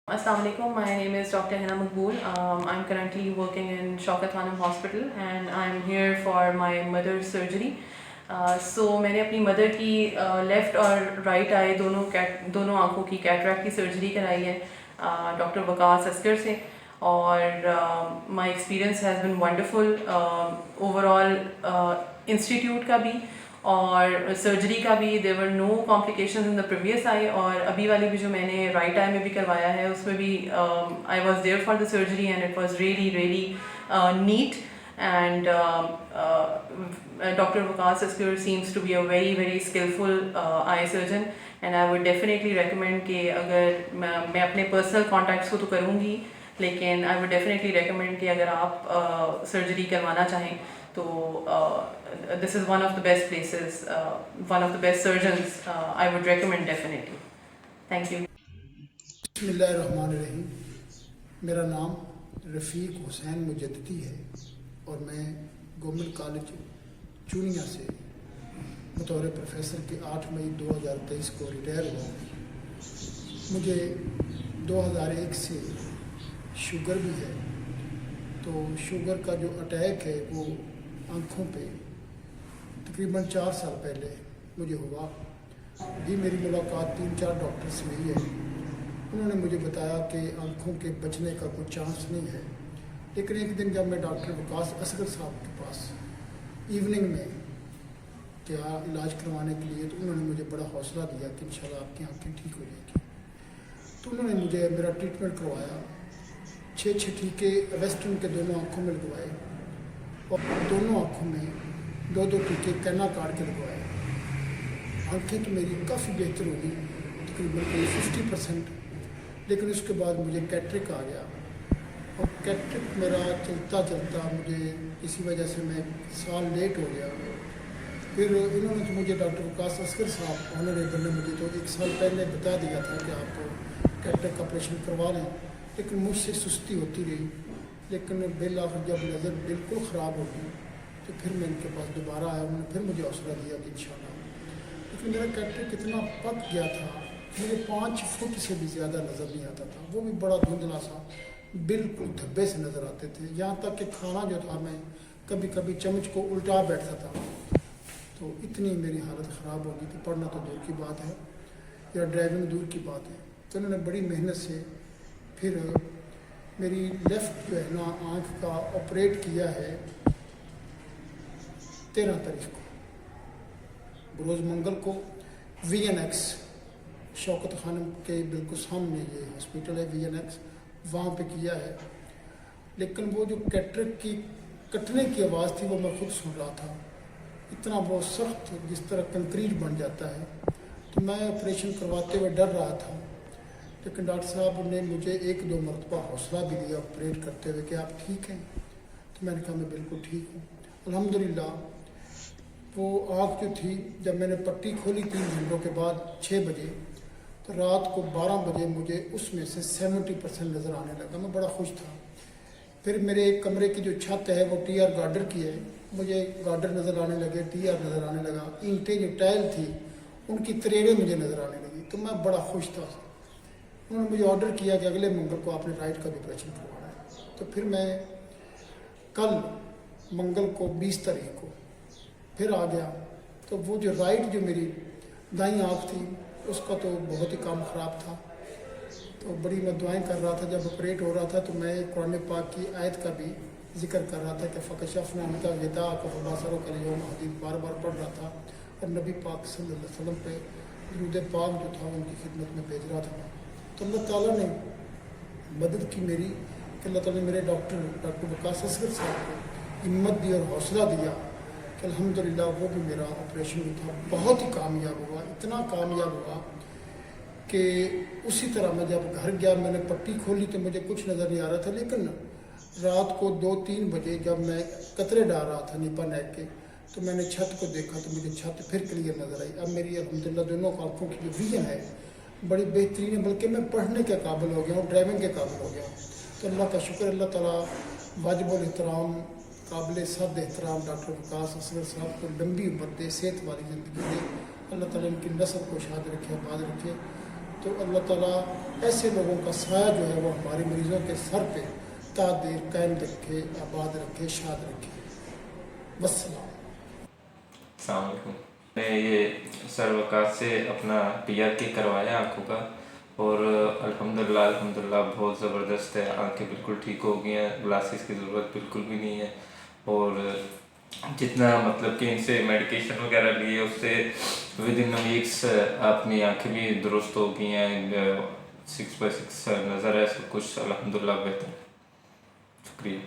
Assalamu alaikum. My name is Dr. Hina Maqbool. I'm currently working in Shaukat Khanum Hospital and I'm here for my mother's surgery. So मैंने अपनी mother की left और right I दोनों आँखों की cataract की surgery कराई है डॉक्टर वकास अस्कर से और my experience has been wonderful overall institute का भी और सर्जरी का भी there were no complications in the previous eye और अभी वाली भी जो मैंने राइट आई में भी करवाया है उसमें भी I was there for the surgery and it was really neat and Dr. Waqas Asgar seems to be a very skillful eye surgeon and I would definitely recommend कि अगर मैं अपने personal contacts को तो करूँगी लेकिन I would definitely recommend कि अगर आप surgery करवाना चाहें तो this is one of the best places, one of the best surgeons I would recommend definitely. Thank you. बिस्मिल्लाहिर्रहमानिर्रहीम। मेरा नाम रफ़ीक हुसैन मुजद्दिदी है और मैं गवर्नमेंट कॉलेज चूनिया से बतौर प्रोफेसर के 8 मई 2023 को रिटायर हुआ। मुझे 2001 से शुगर भी है, तो शुगर का जो अटैक है वो आँखों पे तकरीबन 4 साल पहले मुझे हुआ। भी मेरी मुलाकात 3-4 डॉक्टर से हुई है। उन्होंने मुझे बताया कि आँखों के बचने का कोई चांस नहीं है, लेकिन एक दिन जब मैं डॉक्टर वकास असगर साहब के पास इवनिंग में क्या इलाज करवाने के लिए, तो उन्होंने मुझे बड़ा हौसला दिया कि इंशाल्लाह आपकी आँखें ठीक हो जाएगी। तो उन्होंने मुझे मेरा ट्रीटमेंट करवाया। 6 टीके वेस्टर्न के दोनों आँखों में लगवाए और दोनों आँखों में 2 टीके कैना काट के लगवाए। आँखें तो मेरी काफ़ी बेहतर हो गई, तकरीबन 50%। लेकिन उसके बाद मुझे कैटरेक्ट आ गया और कैटरेक्ट मेरा चलता मुझे किसी वजह से मैं साल लेट हो गया। फिर इन्होंने तो मुझे डॉक्टर वकास असगर साहब ऑनरेबल ने मुझे तो 1 साल पहले बता दिया था कि आप कैटरेक्ट का ऑपरेशन करवा लें, लेकिन मुझसे सुस्ती होती रही। लेकिन बिल आखिर जब नज़र बिल्कुल ख़राब हो गई तो फिर मैं इनके पास दोबारा आया। उन्होंने फिर मुझे हौसला दिया कि इंशाल्लाह। लेकिन मेरा कैटरेक्ट इतना पक गया था, मुझे 5 फुट से भी ज़्यादा नज़र नहीं आता था, वो भी बड़ा धुंधला सा, बिल्कुल धब्बे से नज़र आते थे। यहाँ तक कि खाना जो था मैं कभी कभी चम्मच को उल्टा बैठता था। तो इतनी मेरी हालत ख़राब हो गई थी, पढ़ना तो दूर की बात है या ड्राइविंग दूर की बात है। तो उन्होंने बड़ी मेहनत से फिर मेरी लेफ़्ट जो है ना आँख का ऑपरेट किया है 13 तारीख को, रोज़ मंगल को VNX शौकत खानम के बिल्कुल सामने ये हॉस्पिटल है VNX, वहाँ पे किया है। लेकिन वो जो कैटरेक्ट की कटने की आवाज़ थी वो मैं खुद सुन रहा था, इतना बहुत सख्त जिस तरह कंक्रीट बन जाता है। तो मैं ऑपरेशन करवाते हुए डर रहा था, लेकिन डॉक्टर साहब ने मुझे 1-2 मरतबा हौसला भी दिया ऑपरेट करते हुए कि आप ठीक हैं। तो मैंने कहा मैं बिल्कुल ठीक हूँ अल्हम्दुलिल्लाह। वो आँख जो थी जब मैंने पट्टी खोली 3 घंटों के बाद 6 बजे, तो रात को 12 बजे मुझे उसमें से 70% नज़र आने लगा। मैं बड़ा खुश था। फिर मेरे एक कमरे की जो छत है वो TR गार्डर की है, मुझे गार्डर नज़र आने लगे, TR नज़र आने लगा, ईंटें जो टाइल थी उनकी तरेड़ें मुझे नज़र आने लगी। तो मैं बड़ा खुश था। उन्होंने मुझे ऑर्डर किया कि अगले मंगल को आपने राइट का भी ऑपरेशन करवाना है। तो फिर मैं कल मंगल को 20 तारीख को फिर आ गया। तो वो जो राइट जो मेरी दाईं आँख थी उसका तो बहुत ही काम ख़राब था। तो बड़ी मैं दुआएं कर रहा था। जब ऑपरेट हो रहा था तो मैं कुरान पाक की आयत का भी जिक्र कर रहा था कि फ़कशफ़ना उनका गिदा कफ़बासरों का योग हदीस बार पढ़ रहा था और नबी पाक सल्लल्लाहु अलैहि वसल्लम पे दुरूद पाक जो था उनकी खिदमत में भेज रहा था। तो अल्लाह ताला ने मदद की मेरी कि अल्लाह ताला ने मेरे डॉक्टर वकास असगर साहब को हिम्मत दी और हौसला दिया कि अल्हम्दुलिल्लाह वो भी मेरा ऑपरेशन भी था बहुत ही कामयाब हुआ। इतना कामयाब हुआ कि उसी तरह मैं जब घर गया मैंने पट्टी खोली तो मुझे कुछ नज़र नहीं आ रहा था, लेकिन रात को 2-3 बजे जब मैं कतरे डाल रहा था निपा नेक के, तो मैंने छत को देखा तो मुझे छत फिर क्लियर नज़र आई। अब मेरी अल्हम्दुलिल्लाह दोनों आँखों की जो विजन है बड़ी बेहतरीन है, बल्कि मैं पढ़ने के काबिल हो गया हूँ, ड्राइविंग के काबिल हो गया हूँ। तो अल्लाह का शुक्र, अल्लाह ताला वाजिबुल एहतराम काबिल सद एहतराम डॉक्टर वकास असगर साहब को लंबी उम्र दे, सेहत वाली ज़िंदगी दे। अल्लाह ताला इनकी नस्ल को शाद रखे, आबाद रखे। तो अल्लाह ताला ऐसे लोगों का साया जो है वो हमारे मरीज़ों के सर पे ता देर कायम रखे, आबाद रखे, शाद रखे। वस्सलाम। अस्सलाम वालेकुम। मैं ये सरवकात से अपना PRK करवाया आँखों का, और अल्हम्दुलिल्लाह बहुत ज़बरदस्त है। आँखें बिल्कुल ठीक हो गई हैं, ग्लासेस की ज़रूरत बिल्कुल भी नहीं है। और जितना मतलब कि इनसे मेडिकेशन वगैरह लिए उससे विद इन वीक्स अपनी आँखें भी दुरुस्त हो गई हैं, 6/6 नज़र है, सब कुछ अल्हम्दुलिल्लाह बेहतर है। शुक्रिया।